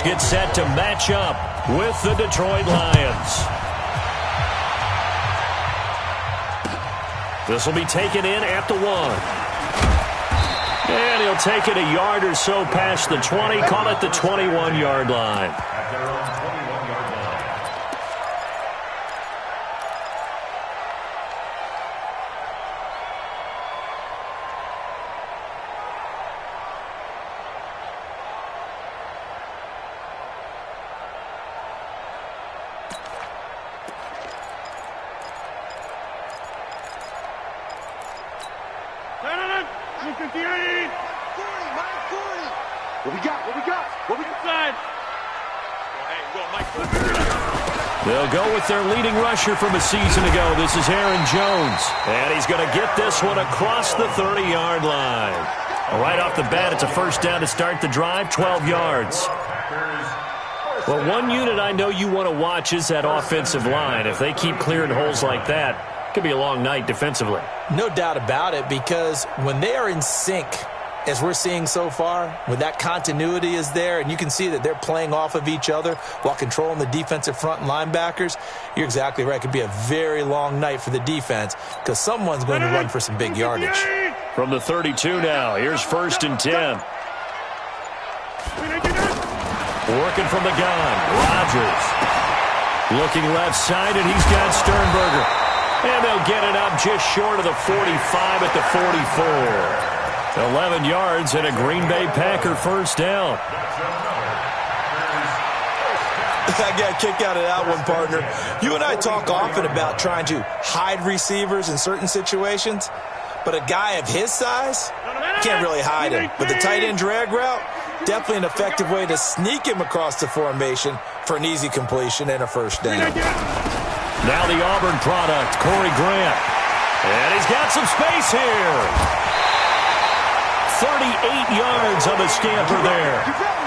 Get set to match up with the Detroit Lions. This will be taken in at the 1. And he'll take it a yard or so past the 20, call it the 21-yard line. They'll go with their leading rusher from a season ago. This is Aaron Jones. And he's going to get this one across the 30-yard line. Right off the bat, it's a first down to start the drive, 12 yards. Well, one unit I know you want to watch is that offensive line. If they keep clearing holes like that, it could be a long night defensively. No doubt about it, because when they are in sync, as we're seeing so far, when that continuity is there and you can see that they're playing off of each other while controlling the defensive front and linebackers, you're exactly right. It could be a very long night for the defense because someone's going to run for some big yardage. From the 32 now, here's 1st and 10. Working from the gun, Rodgers. Looking left side, and he's got Sternberger. And they'll get it up just short of the 45 at the 44. 11 yards and a Green Bay Packer first down. I got a kick out of that one, partner. You and I talk often about trying to hide receivers in certain situations, but a guy of his size can't really hide him. But the tight end drag route, definitely an effective way to sneak him across the formation for an easy completion and a first down. Now the Auburn product, Corey Grant. And he's got some space here. 38 yards on the scamper there.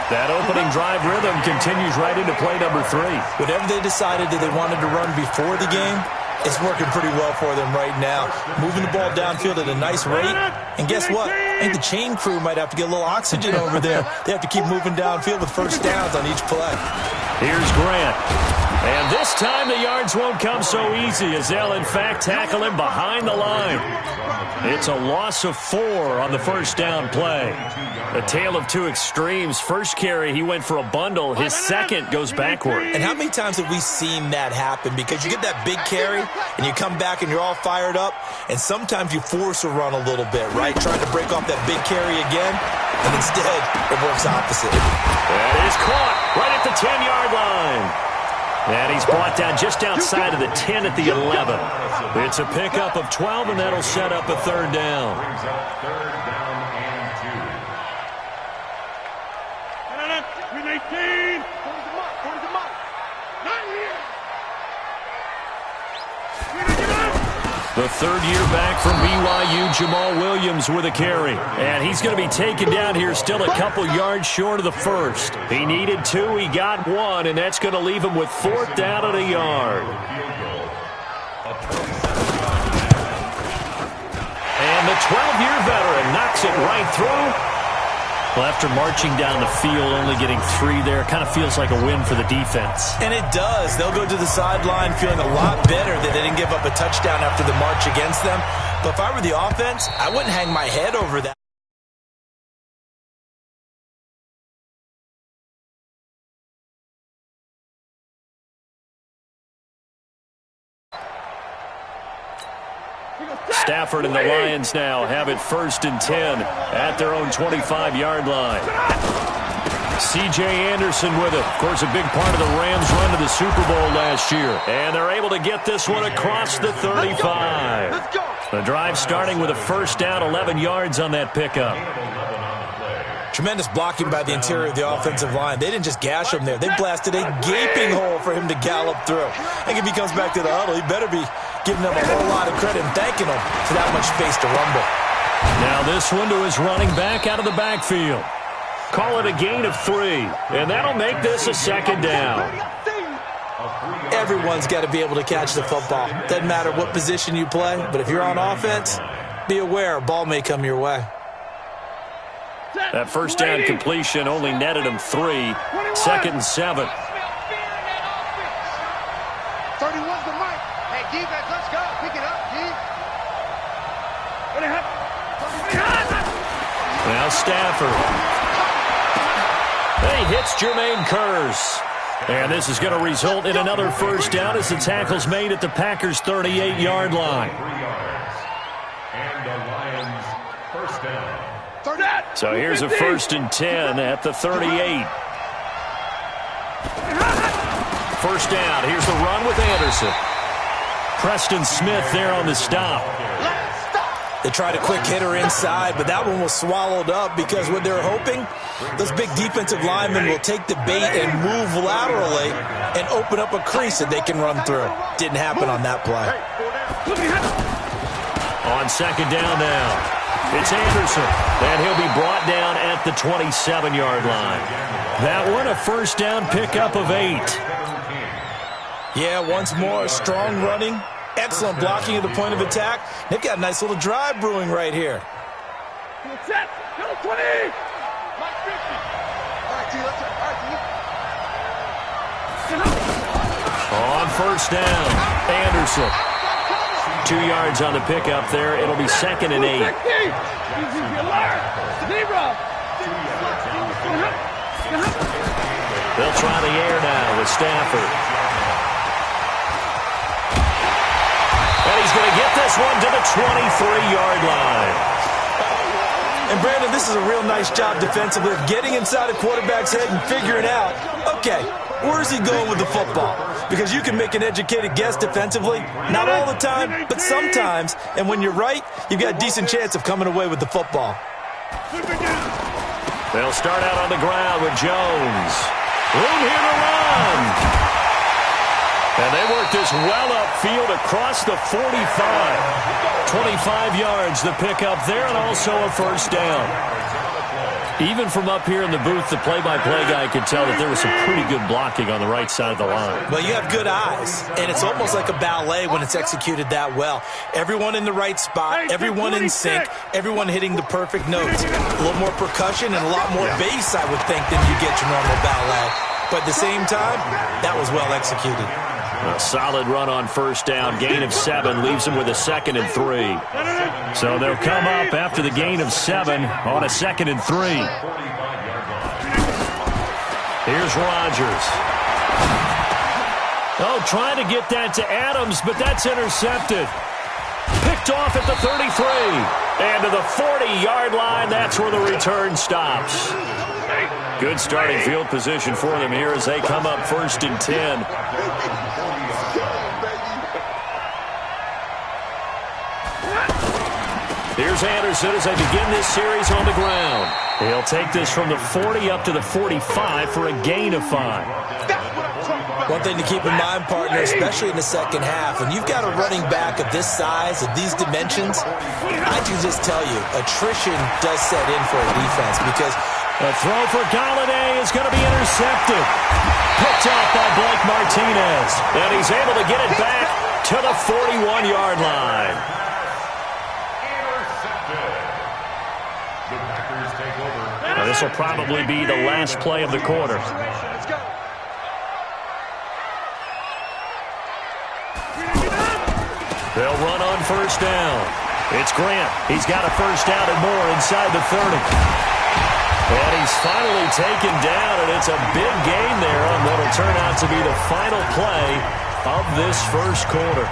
That opening drive rhythm continues right into play number 3. Whatever they decided that they wanted to run before the game, it's working pretty well for them right now. Moving the ball downfield at a nice rate. And guess what? I think the chain crew might have to get a little oxygen over there. They have to keep moving downfield with first downs on each play. Here's Grant. And this time the yards won't come so easy as they'll, in fact, tackle him behind the line. It's a loss of 4 on the first down play. A tale of two extremes. First carry, he went for a bundle. His second goes backward. And how many times have we seen that happen? Because you get that big carry, and you come back and you're all fired up, and sometimes you force a run a little bit, right? Trying to break off that big carry again, and instead it works opposite. That is caught right at the 10-yard line. And he's brought down just outside of the 10 at the 11. It's a pickup of 12, and that'll set up a third down. The third year back from BYU, Jamal Williams with a carry. And he's going to be taken down here still a couple yards short of the first. He needed 2, he got 1, and that's going to leave him with 4th down and a yard. And the 12-year veteran knocks it right through. Well, after marching down the field, only getting 3 there, kind of feels like a win for the defense. And it does. They'll go to the sideline feeling a lot better that they didn't give up a touchdown after the march against them. But if I were the offense, I wouldn't hang my head over that. Stafford and the Lions now have it 1st and 10 at their own 25-yard line. C.J. Anderson with it. Of course, a big part of the Rams' run to the Super Bowl last year. And they're able to get this one across the 35. The drive starting with a first down, 11 yards on that pickup. Tremendous blocking by the interior of the offensive line. They didn't just gash him there. They blasted a gaping hole for him to gallop through. I think if he comes back to the huddle, he better be giving them a whole lot of credit and thanking them for that much space to rumble. Now this one to his running back out of the backfield. Call it a gain of 3, and that'll make this a second down. Everyone's got to be able to catch the football. Doesn't matter what position you play, but if you're on offense, be aware a ball may come your way. That first down completion only netted him 3. Second and 7. 31's the mic. Hey, defense, let's go. Pick it up, D. Now Stafford. He hits Jermaine Kearse. And this is going to result in another first down as the tackle's made at the Packers' 38-yard line. And the Lions first down. So here's a 1st and 10 at the 38. First down. Here's the run with Anderson. Preston Smith there on the stop. They tried a quick hitter inside, but that one was swallowed up because what they're hoping, those big defensive linemen will take the bait and move laterally and open up a crease that they can run through. Didn't happen on that play. On second down now, it's Anderson, and he'll be brought down at the 27-yard line. That one a first down pickup of 8. Yeah, once more, strong running. Excellent blocking at the point of attack. They've got a nice little drive brewing right here. Set. Go 20. On first down, Anderson. 2 yards on the pickup there. It'll be 2nd and 8. They'll try the air now with Stafford. And he's going to get this one to the 23-yard line. And, Brandon, this is a real nice job defensively of getting inside a quarterback's head and figuring out, okay, where's he going with the football? Because you can make an educated guess defensively. Not all the time, but sometimes. And when you're right, you've got a decent chance of coming away with the football. They'll start out on the ground with Jones. Room here to run. And they work this well upfield across the 45. 25 yards the pickup there, and also a first down. Even from up here in the booth, the play-by-play guy could tell that there was some pretty good blocking on the right side of the line. Well, you have good eyes, and it's almost like a ballet when it's executed that well. Everyone in the right spot, everyone in sync, everyone hitting the perfect notes. A little more percussion and a lot more bass, I would think, than you get your normal ballet. But at the same time, that was well executed. A solid run on first down. Gain of 7 leaves them with a 2nd and 3. So they'll come up after the gain of 7 on a 2nd and 3. Here's Rodgers. Oh, trying to get that to Adams, but that's intercepted. Picked off at the 33. And to the 40-yard line, that's where the return stops. Good starting field position for them here as they come up 1st and 10. Here's Anderson as they begin this series on the ground. He'll take this from the 40 up to the 45 for a gain of 5. One thing to keep in mind, partner, especially in the second half, when you've got a running back of this size, of these dimensions, I can just tell you, attrition does set in for a defense because a throw for Galladay is going to be intercepted. Picked off by Blake Martinez. And he's able to get it back to the 41-yard line. Now, this will probably be the last play of the quarter. They'll run on first down. It's Grant. He's got a first down and more inside the 30. And he's finally taken down, and it's a big gain there on what will turn out to be the final play of this first quarter.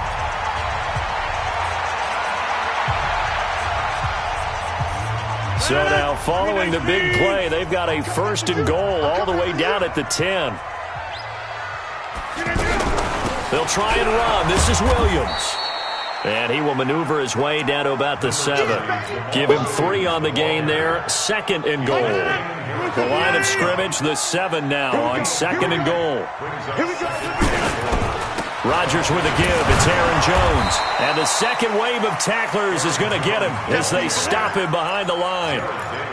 So now, following the big play, they've got a 1st and goal all the way down at the 10. They'll try and run. This is Williams. And he will maneuver his way down to about the 7. Give him 3 on the gain there. 2nd and goal. The line of scrimmage, the 7 now on 2nd and goal. Rodgers with a give. It's Aaron Jones. And the second wave of tacklers is going to get him as they stop him behind the line.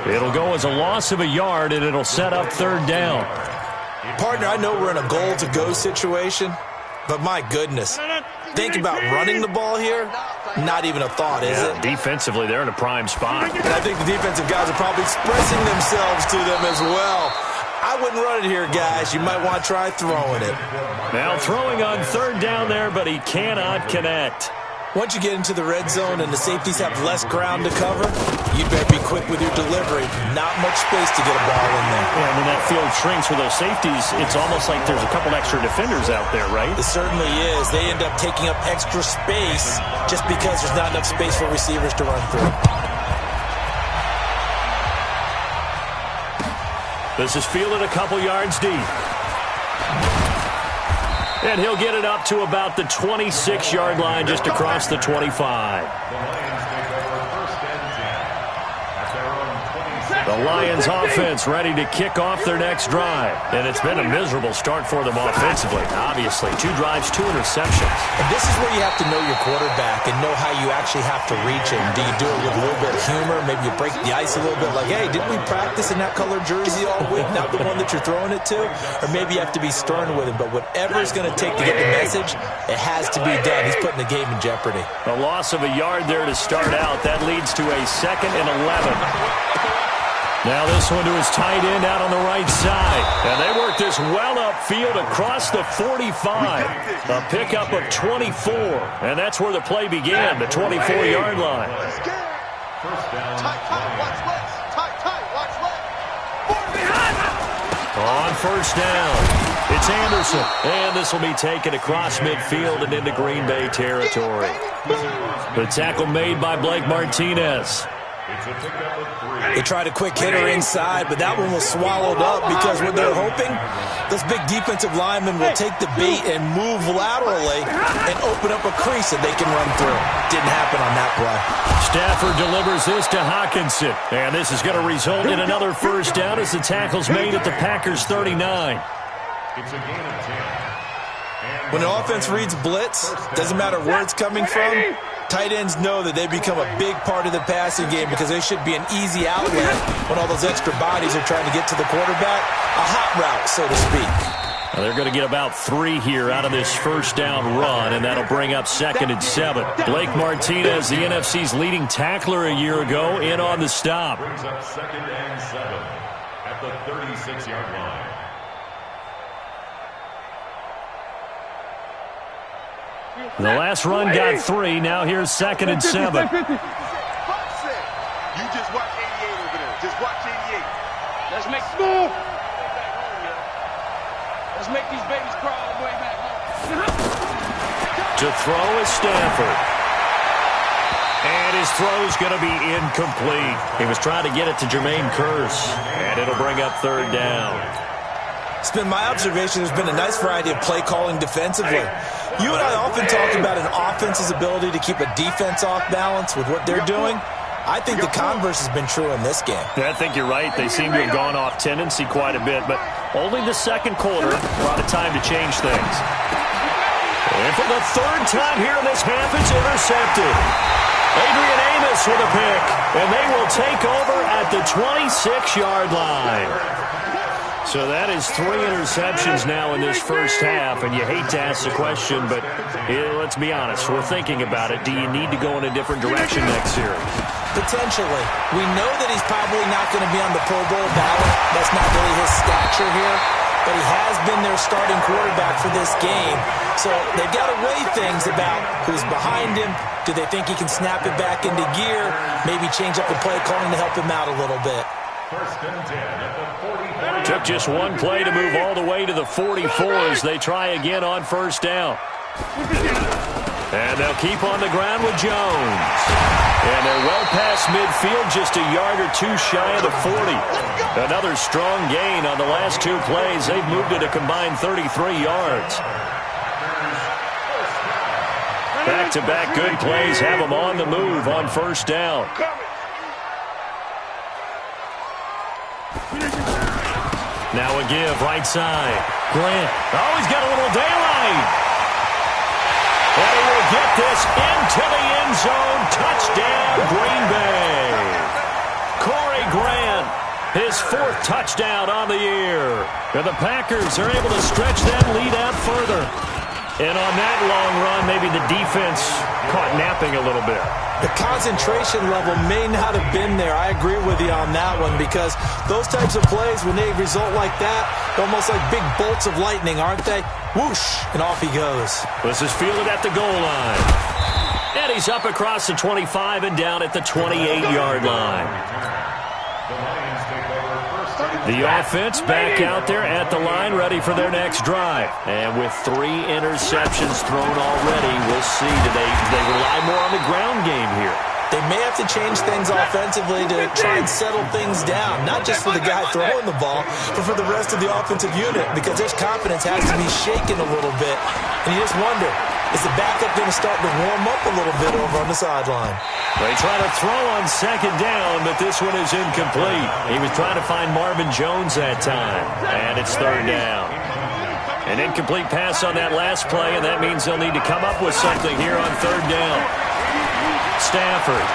It'll go as a loss of a yard, and it'll set up 3rd down. Partner, I know we're in a goal-to-go situation, But my goodness, think about running the ball here. Not even a thought, is it? Defensively, they're in a prime spot. And I think the defensive guys are probably expressing themselves to them as well. I wouldn't run it here, guys. You might want to try throwing it. Now throwing on third down there, but he cannot connect. Once you get into the red zone and the safeties have less ground to cover, you better be quick with your delivery. Not much space to get a ball in there. Yeah, and when that field shrinks with those safeties, it's almost like there's a couple extra defenders out there, right? It certainly is. They end up taking up extra space just because there's not enough space for receivers to run through. This is fielded a couple yards deep. And he'll get it up to about the 26-yard line, just across the 25. The Lions offense ready to kick off their next drive. And it's been a miserable start for them offensively. Obviously, 2 drives, 2 interceptions. And this is where you have to know your quarterback and know how you actually have to reach him. Do you do it with a little bit of humor? Maybe you break the ice a little bit like, hey, didn't we practice in that color jersey all week? Not the one that you're throwing it to? Or maybe you have to be stern with him. But whatever it's going to take to get the message, it has to be done. He's putting the game in jeopardy. A loss of a yard there to start out. That leads to a 2nd and 11. Now this one to his tight end out on the right side. And they work this well upfield across the 45. A pickup of 24. And that's where the play began, the 24-yard line. On first down, it's Anderson. And this will be taken across midfield and into Green Bay territory. The tackle made by Blake Martinez. They tried a quick hitter inside, but that one was swallowed up because what they're hoping, this big defensive lineman will take the bait and move laterally and open up a crease that they can run through. Didn't happen on that play. Stafford delivers this to Hockenson. And this is going to result in another first down as the tackle's made at the Packers' 39. It's a gain of 10. When an offense reads blitz, doesn't matter where it's coming from, tight ends know that they become a big part of the passing game because they should be an easy outlet when all those extra bodies are trying to get to the quarterback. A hot route, so to speak. Now they're going to get about 3 here out of this first down run, and that'll bring up 2nd and 7. Blake Martinez, the NFC's leading tackler a year ago, in on the stop. Brings up 2nd and 7 at the 36-yard line. The last run got 3. Now here's 2nd and 7. You just watch 88 over there. Just watch 88. Let's make school. Let's make these babies crawl all the way back home. To throw is Stafford. And his throw's going to be incomplete. He was trying to get it to Jermaine Kearse. And it'll bring up 3rd down. It's been my observation there's been a nice variety of play calling defensively. You and I often talk about an offense's ability to keep a defense off balance with what they're doing. I think the converse has been true in this game. Yeah, I think you're right. They seem to have gone off tendency quite a bit, but only the second quarter brought a time to change things. And for the 3rd time here in this half, it's intercepted. Adrian Amos with a pick, and they will take over at the 26-yard line. So that is 3 interceptions now in this first half, and you hate to ask the question, but let's be honest. We're thinking about it. Do you need to go in a different direction next series? Potentially. We know that he's probably not going to be on the Pro Bowl ballot. That's not really his stature here, but he has been their starting quarterback for this game. So they've got to weigh things about who's behind him. Do they think he can snap it back into gear? Maybe change up the play calling to help him out a little bit. 1st and 10 at the 44. Took just one play to move all the way to the 44 as they try again on first down. And they'll keep on the ground with Jones. And they're well past midfield, just a yard or 2 shy of the 40. Another strong gain on the last 2 plays. They've moved it a combined 33 yards. Back-to-back good plays have them on the move on first down. Now a give, right side. Grant. Oh, he's got a little daylight. And he will get this into the end zone. Touchdown, Green Bay. Corey Grant, his 4th touchdown on the year. And the Packers are able to stretch that lead out further. And on that long run, maybe the defense caught napping a little bit. The concentration level may not have been there. I agree with you on that one, because those types of plays, when they result like that, they're almost like big bolts of lightning, aren't they? Whoosh, and off he goes. This is fielded at the goal line. And he's up across the 25 and down at the 28-yard line. The offense back out there at the line, ready for their next drive. And with 3 interceptions thrown already, we'll see. Do they rely more on the ground game here? They may have to change things offensively to try and settle things down, not just for the guy throwing the ball, but for the rest of the offensive unit, because their confidence has to be shaken a little bit. And you just wonder, is the backup going to start to warm up a little bit over on the sideline? They try to throw on second down, but this one is incomplete. He was trying to find Marvin Jones that time, and it's third down. An incomplete pass on that last play, and that means they'll need to come up with something here on third down. Stafford.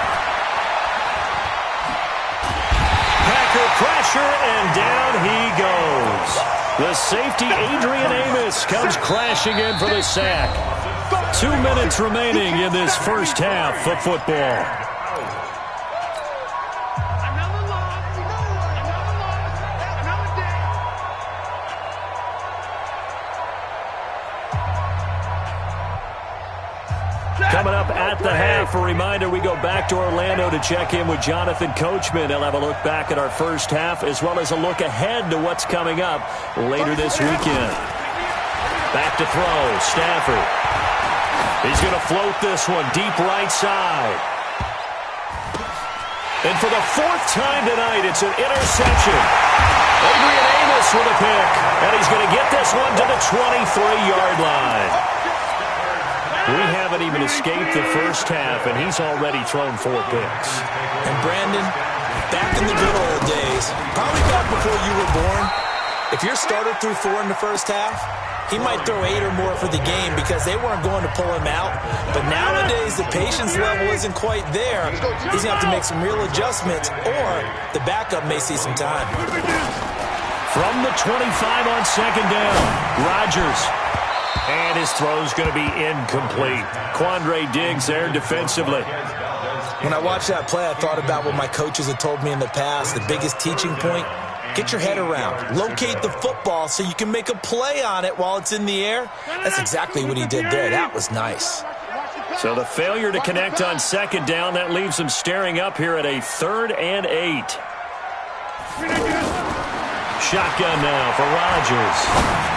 Packer pressure, and down he goes. The safety, Adrian Amos, comes crashing in for the sack. 2 minutes remaining in this first half of football. Coming up at the half, a reminder, we go back to Orlando to check in with Jonathan Coachman. He'll have a look back at our first half, as well as a look ahead to what's coming up later this weekend. Back to throw, Stafford. He's going to float this one deep right side. And for the 4th time tonight, it's an interception. Adrian Amos with a pick, and he's going to get this one to the 23-yard line. We haven't even escaped the first half, and he's already thrown 4 picks. And Brandon, back in the good old days, probably back before you were born, if your starter threw 4 in the first half, he might throw 8 or more for the game because they weren't going to pull him out. But nowadays, the patience level isn't quite there. He's going to have to make some real adjustments, or the backup may see some time. From the 25 on second down, Rodgers. And his throw's going to be incomplete. Quandre Diggs there defensively. When I watched that play, I thought about what my coaches had told me in the past. The biggest teaching point, get your head around. Locate the football so you can make a play on it while it's in the air. That's exactly what he did there. That was nice. So the failure to connect on second down, that leaves him staring up here at a 3rd and 8. Shotgun now for Rodgers.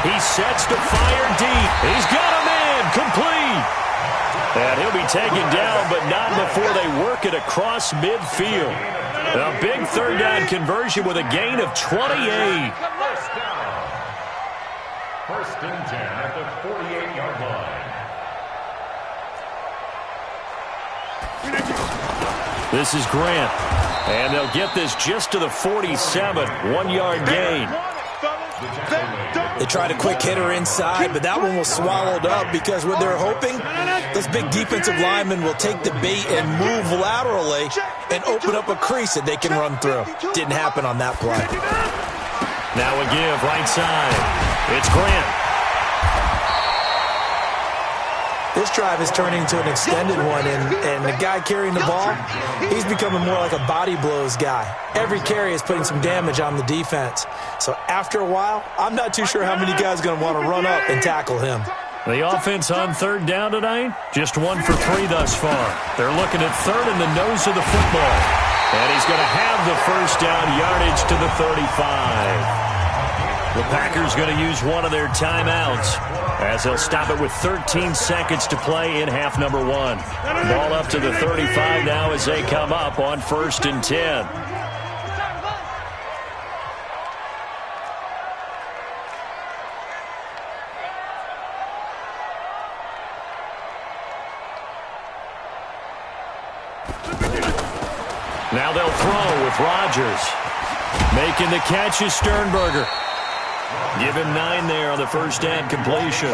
He sets to fire deep. He's got a man complete. And he'll be taken down, but not before they work it across midfield. A big 3rd down conversion with a gain of 28. First and 10 at the 48-yard line. This is Grant. And they'll get this just to the 47, 1-yard gain. They tried a quick hitter inside, but that one was swallowed up because what they're hoping, those big defensive linemen will take the bait and move laterally and open up a crease that they can run through. Didn't happen on that play. Now a give right side. It's Grant. This drive is turning into an extended one, and the guy carrying the ball, he's becoming more like a body blows guy. Every carry is putting some damage on the defense. So after a while, I'm not too sure how many guys are going to want to run up and tackle him. The offense on 3rd down tonight, just 1 for 3 thus far. They're looking at 3rd in the nose of the football. And he's going to have the first down yardage to the 35. The Packers going to use one of their timeouts as they'll stop it with 13 seconds to play in half number 1. Ball up to the 35 now as they come up on 1st and 10. Now they'll throw with Rodgers. Making the catch is Sternberger. Give him 9 there on the first down completion.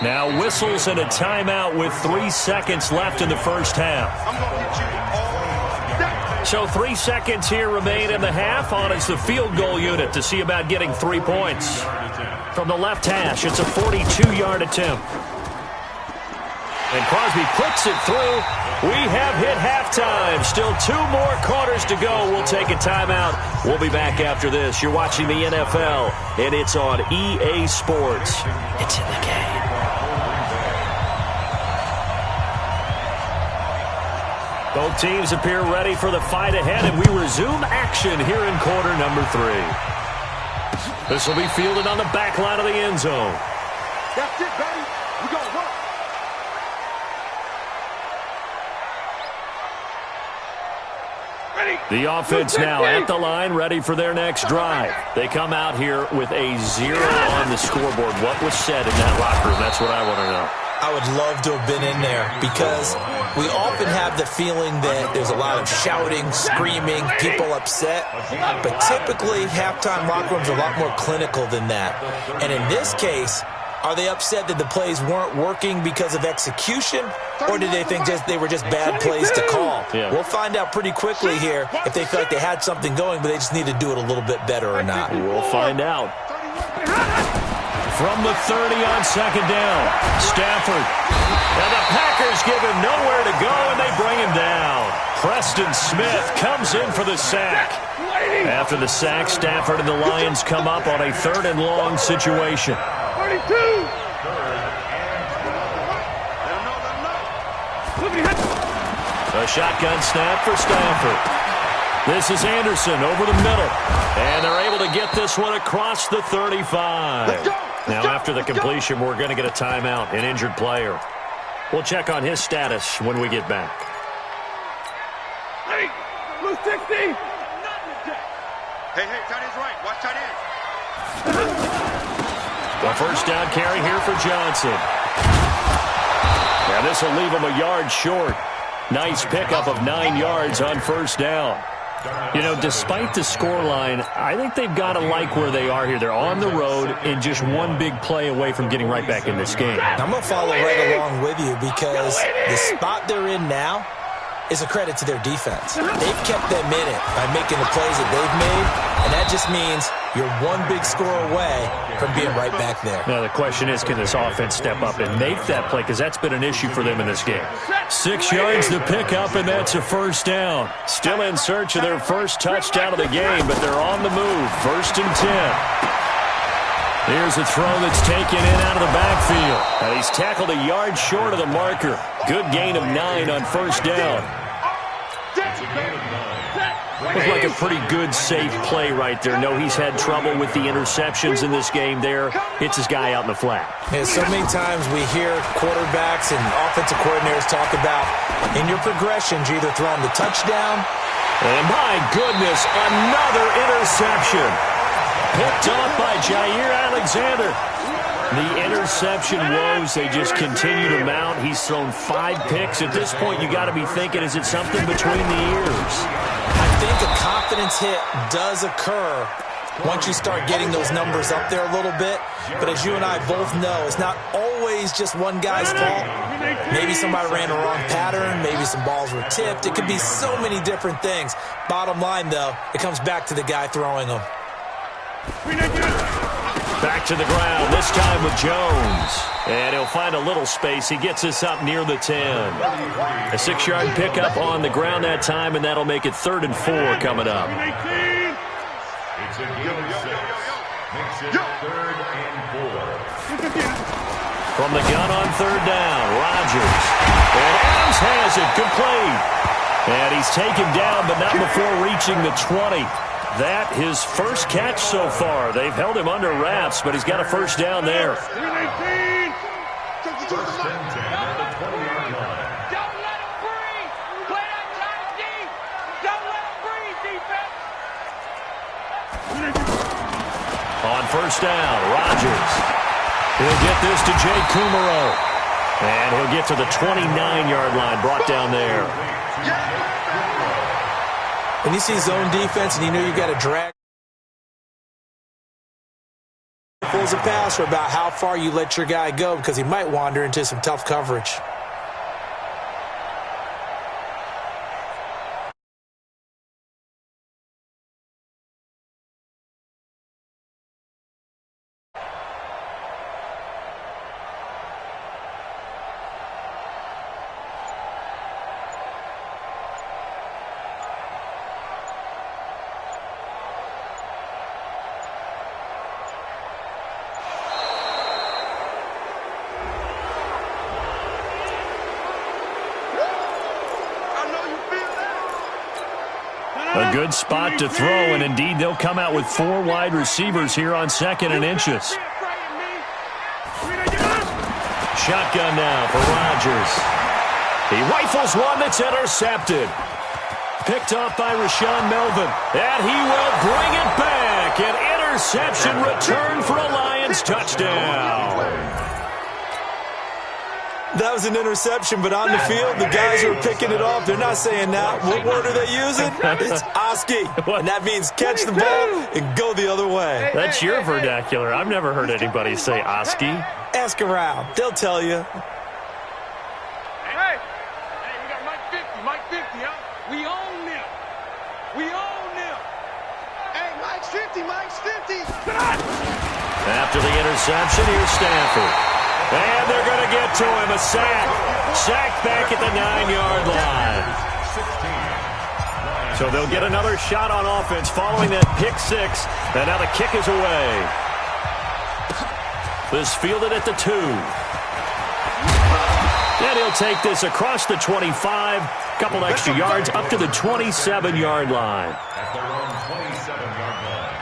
Now whistles and a timeout with 3 seconds left in the first half. So 3 seconds here remain in the half. On is the field goal unit to see about getting 3 points. From the left hash, it's a 42-yard attempt. And Crosby puts it through. We have hit halftime. Still 2 more quarters to go. We'll take a timeout. We'll be back after this. You're watching the NFL, and it's on EA Sports. It's in the game. Both teams appear ready for the fight ahead, and we resume action here in quarter number 3. This will be fielded on the back line of the end zone. That's it, baby. We're going to work. The offense now at the line, ready for their next drive. They come out here with a 0 on the scoreboard. What was said in that locker room? That's what I want to know. I would love to have been in there because we often have the feeling that there's a lot of shouting, screaming, people upset. But typically, halftime locker rooms are a lot more clinical than that. And in this case, are they upset that the plays weren't working because of execution, or did they think they were just bad plays to call? Yeah. We'll find out pretty quickly here if they feel like they had something going, but they just need to do it a little bit better or not. We'll find out. From the 30 on second down, Stafford. And the Packers give him nowhere to go, and they bring him down. Preston Smith comes in for the sack. After the sack, Stafford and the Lions come up on a 3rd and long situation. 32. A shotgun snap for Stafford. This is Anderson over the middle. And they're able to get this one across the 35. Now, after the completion, we're going to get a timeout, an injured player. We'll check on his status when we get back. Hey, blue 60. Hey, tight end's right. Watch tight end. The first down carry here for Johnson. Now, this will leave him a yard short. Nice pickup of 9 yards on first down. You know, despite the scoreline, I think they've got to like where they are here. They're on the road and just one big play away from getting right back in this game. I'm going to follow right along with you because the spot they're in now is a credit to their defense. They've kept them in it by making the plays that they've made, and that just means you're one big score away from being right back there. Now, the question is, can this offense step up and make that play? Because that's been an issue for them in this game. 6 yards to pick up, and that's a first down. Still in search of their first touchdown of the game, but they're on the move. 1st and 10. Here's a throw that's taken in out of the backfield. And he's tackled a yard short of the marker. Good gain of 9 on first down. Looked like a pretty good, safe play right there. No, he's had trouble with the interceptions in this game there. Hits his guy out in the flat. Yeah, so many times we hear quarterbacks and offensive coordinators talk about in your progressions, you're either throwing the touchdown. And my goodness, another interception. Picked off by Jair Alexander. The interception woes, they just continue to mount. He's thrown 5 picks. At this point, you got to be thinking, is it something between the ears? I think a confidence hit does occur once you start getting those numbers up there a little bit. But as you and I both know, it's not always just one guy's fault. Maybe somebody ran a wrong pattern. Maybe some balls were tipped. It could be so many different things. Bottom line, though, it comes back to the guy throwing them. Back to the ground, this time with Jones. And he'll find a little space. He gets us up near the 10. A 6-yard pickup on the ground that time, and that'll make it 3rd and 4 coming up. It's a give and 6. Makes it 3rd and 4. From the gun on 3rd down, Rodgers. And Adams has it, complete. And he's taken down, but not before reaching the 20. That his first catch so far. They've held him under wraps, but he's got a first down there. 1st and 10 at the 20-yard line. Don't let him breathe. Play that tight deep. Don't let him breathe, defense. On first down, Rodgers. He'll get this to Jake Kumaro. And he'll get to the 29-yard line, brought down there. When you see zone defense and you know you got to drag as a passer about how far you let your guy go because he might wander into some tough coverage. A good spot to throw, and indeed they'll come out with 4 wide receivers here on 2nd and inches. Shotgun now for Rodgers. He rifles one that's intercepted. Picked off by Rashaan Melvin. And he will bring it back. An interception return for a Lions touchdown. That was an interception, but on the field, the guys who are picking it off, they're not saying that. What word are they using? It's Oski. And that means catch the ball and go the other way. That's your vernacular. I've never heard anybody say Oski. Ask around. They'll tell you. Hey, we got Mike 50, huh? We own them. We own them. Hey, Mike's 50, Mike's 50. After the interception, here's Stafford. And they're going to get to him. A sack. Sack back at the 9-yard line. So they'll get another shot on offense following that pick 6. And now the kick is away. This fielded at the 2. And he'll take this across the 25. Couple extra yards up to the 27-yard line. At their own 27-yard line.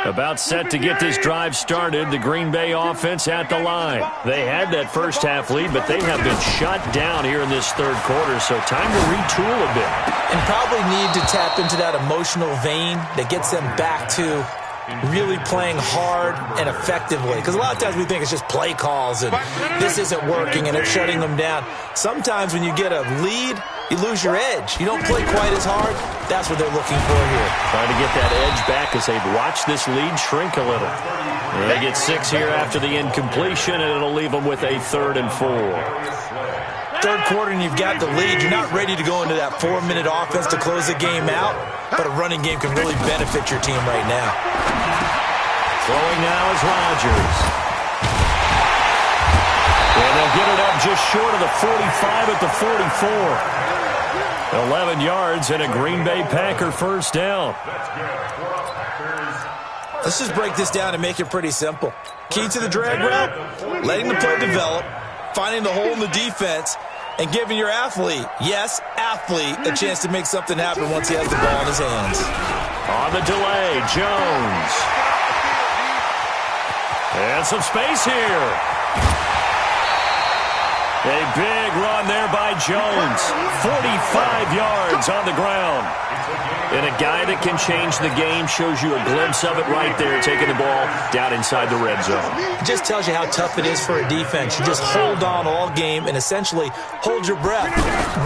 About set to get this drive started, the Green Bay offense at the line. They had that first half lead, but they have been shut down here in this third quarter, so time to retool a bit. And probably need to tap into that emotional vein that gets them back to really playing hard and effectively. Because a lot of times we think it's just play calls and this isn't working and it's shutting them down. Sometimes when you get a lead, you lose your edge. You don't play quite as hard. That's what they're looking for here. Trying to get that edge back as they've watched this lead shrink a little. And they get 6 here after the incompletion, and it'll leave them with a 3rd and 4. Third quarter and you've got the lead. You're not ready to go into that 4-minute offense to close the game out, but a running game can really benefit your team right now. Throwing now is Rodgers. And they'll get it up just short of the 45 at the 44. 11 yards and a Green Bay Packer first down. Let's just break this down and make it pretty simple. Key to the drag route, letting the play develop, finding the hole in the defense, and giving your athlete, yes, athlete, a chance to make something happen once he has the ball in his hands. On the delay, Jones. And some space here. A big run there by Jones. 45 yards on the ground. And a guy that can change the game, shows you a glimpse of it right there, taking the ball down inside the red zone. It just tells you how tough it is for a defense. You just hold on all game and essentially hold your breath.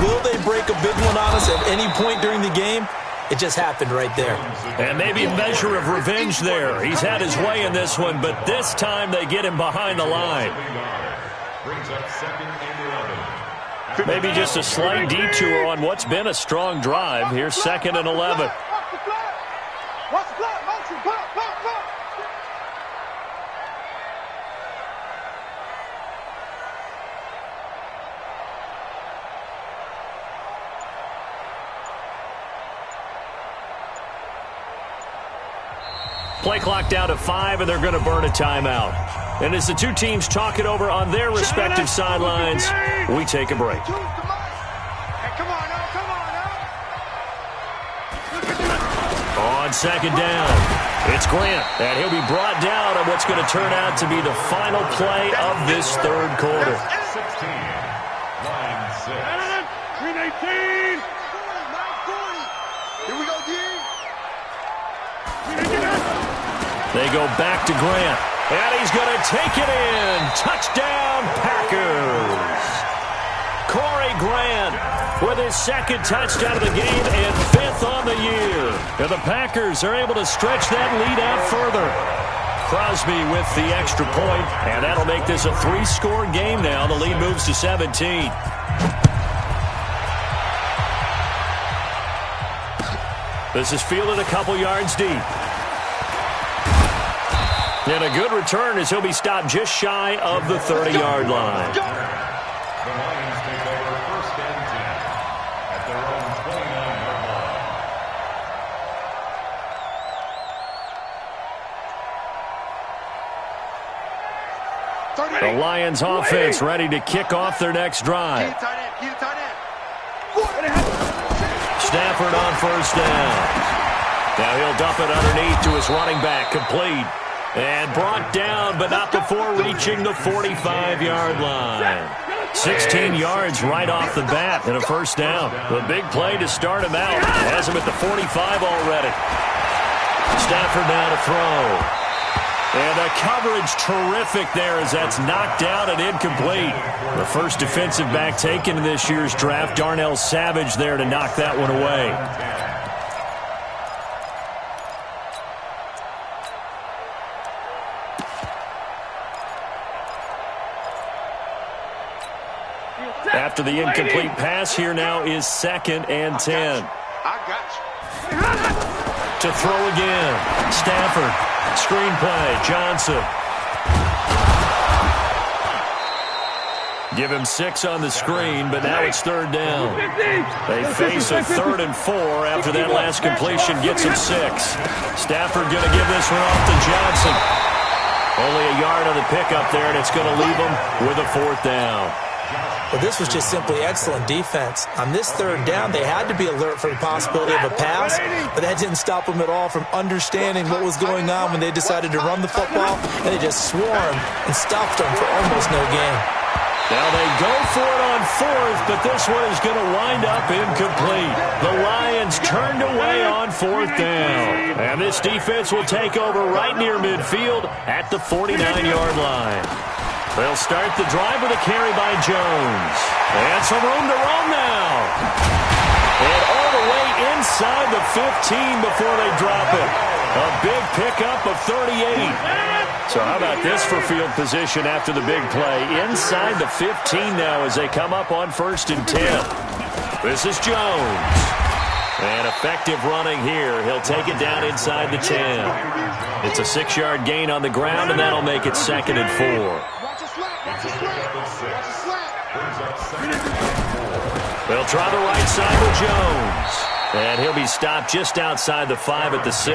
Will they break a big one on us at any point during the game? It just happened right there. And maybe a measure of revenge there. He's had his way in this one, but this time they get him behind the line. Brings up 2nd and 11. Maybe just a slight detour on what's been a strong drive. Here's 2nd and 11. Watch the block, motion, pop. Play clock down to 5, and they're going to burn a timeout. And as the two teams talk it over on their respective sidelines, we take a break. Hey, come on now. On 2nd down, it's Grant, and he'll be brought down on what's going to turn out to be the final play of this third quarter. 16. Line 6. 318. 40. Here we go, D. They go back to Grant, and he's going to take it in. Touchdown, Packers. Corey Grant with his 2nd touchdown of the game and 5th on the year. And the Packers are able to stretch that lead out further. Crosby with the extra point, and that'll make this a 3-score game now. The lead moves to 17. This is fielded a couple yards deep. And a good return as he'll be stopped just shy of the 30-yard line. The Lions take over 1st and 10 at their own 29-yard line. The Lions offense ready to kick off their next drive. Stafford on first down. Now he'll dump it underneath to his running back, complete. And brought down, but not before reaching the 45-yard line. 16 yards right off the bat and a first down. The big play to start him out. Has him at the 45 already. Stafford now to throw. And the coverage terrific there as that's knocked down and incomplete. The first defensive back taken in this year's draft, Darnell Savage there to knock that one away. After the incomplete pass, here now is 2nd and 10. I got you. To throw again. Stafford. Screenplay. Johnson. Give him 6 on the screen, but now it's 3rd down. They face a 3rd and 4 after that last completion gets him 6. Stafford going to give this one off to Johnson. Only a yard on the pickup there, and it's going to leave him with a 4th down. Well, this was just simply excellent defense. On this 3rd down, they had to be alert for the possibility of a pass, but that didn't stop them at all from understanding what was going on when they decided to run the football, and they just swarmed and stuffed them for almost no gain. Now they go for it on 4th, but this one is going to wind up incomplete. The Lions turned away on 4th down. And this defense will take over right near midfield at the 49-yard line. They'll start the drive with a carry by Jones. And some room to roam now. And all the way inside the 15 before they drop it. A big pickup of 38. So how about this for field position after the big play? Inside the 15 now as they come up on 1st and 10. This is Jones. And effective running here. He'll take it down inside the 10. It's a 6-yard gain on the ground, and that'll make it 2nd and 4. They'll try the right side with Jones. And he'll be stopped just outside the 5 at the 6.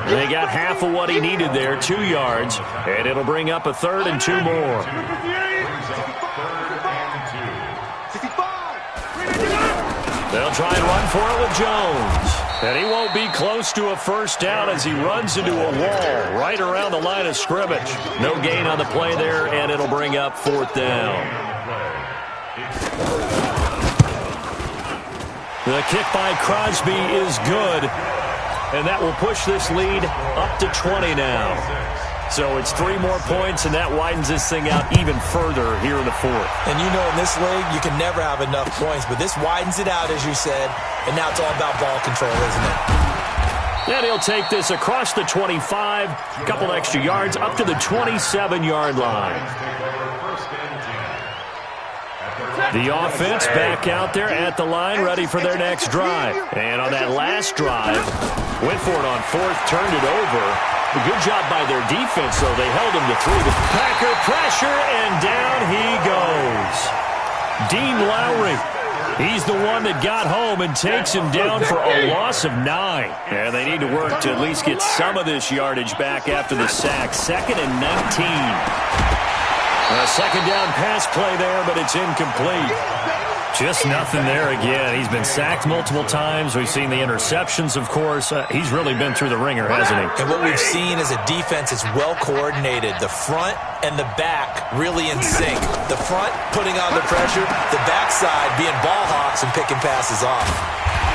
They got half of what he needed there, 2 yards. And it'll bring up a 3rd and 2 more. They'll try and run for it with Jones. And he won't be close to a first down as he runs into a wall right around the line of scrimmage. No gain on the play there, and it'll bring up 4th down. The kick by Crosby is good, and that will push this lead up to 20 now. So it's 3 more points, and that widens this thing out even further here in the 4th. And you know in this league, you can never have enough points, but this widens it out, as you said, and now it's all about ball control, isn't it? And he'll take this across the 25, a couple extra yards, up to the 27-yard line. The offense back out there at the line, ready for their next drive. And on that last drive, went for it on 4th, turned it over. A good job by their defense, though. They held him to 3. The Packer pressure, and down he goes. Dean Lowry. He's the one that got home and takes him down for a loss of 9. And they need to work to at least get some of this yardage back after the sack. 2nd and 19. A 2nd down pass play there, but it's incomplete. Just nothing there again. He's been sacked multiple times. We've seen the interceptions, of course. He's really been through the ringer, hasn't he? And what we've seen is a defense that's well coordinated. The front and the back really in sync. The front putting on the pressure, the backside being ball hawks and picking passes off.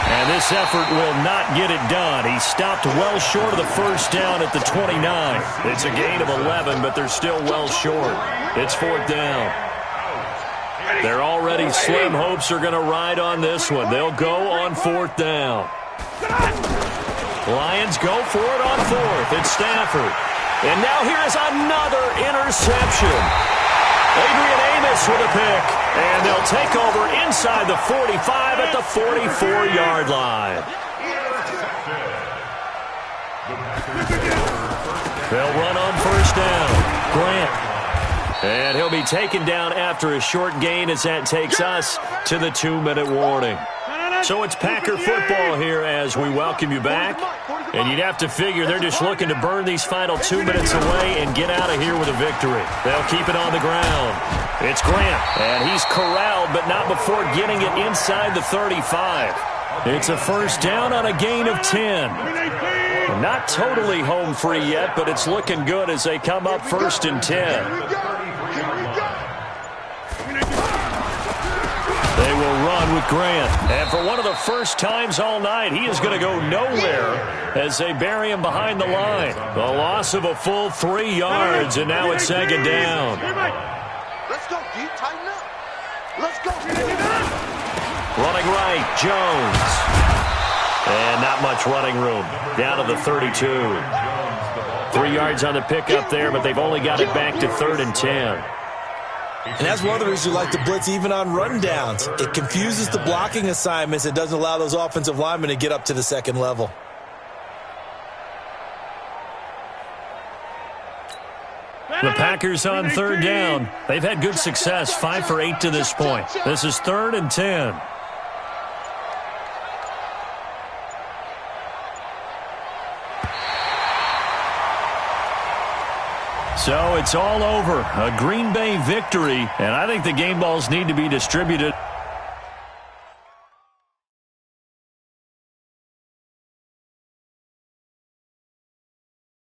And this effort will not get it done. He stopped well short of the first down at the 29. It's a gain of 11, but they're still well short. It's 4th down. Their already slim hopes are going to ride on this one. They'll go on 4th down. Lions go for it on 4th. It's Stafford. And now here is another interception. Adrian Amos with a pick. And they'll take over inside the 45 at the 44-yard line. They'll run on 1st down. Grant. And he'll be taken down after a short gain as that takes us to the 2-minute warning. So it's Packer football here as we welcome you back. And you'd have to figure they're just looking to burn these final 2 minutes away and get out of here with a victory. They'll keep it on the ground. It's Grant, and he's corralled, but not before getting it inside the 35. It's a first down on a gain of 10. Not totally home free yet, but it's looking good as they come up 1st and 10. They will run with Grant. And for one of the first times all night, he is going to go nowhere as they bury him behind the line. The loss of a full 3 yards, and now it's 2nd down. Let's go, D. Tighten up. Let's go. Running right, Jones. And not much running room. Down to the 32. 3 yards on the pickup there, but they've only got it back to 3rd and 10. And that's one of the reasons you like to blitz even on rundowns. It confuses the blocking assignments. It doesn't allow those offensive linemen to get up to the second level. The Packers on 3rd down. They've had good success, 5 for 8 to this point. This is 3rd and 10. So it's all over. A Green Bay victory, and I think the game balls need to be distributed.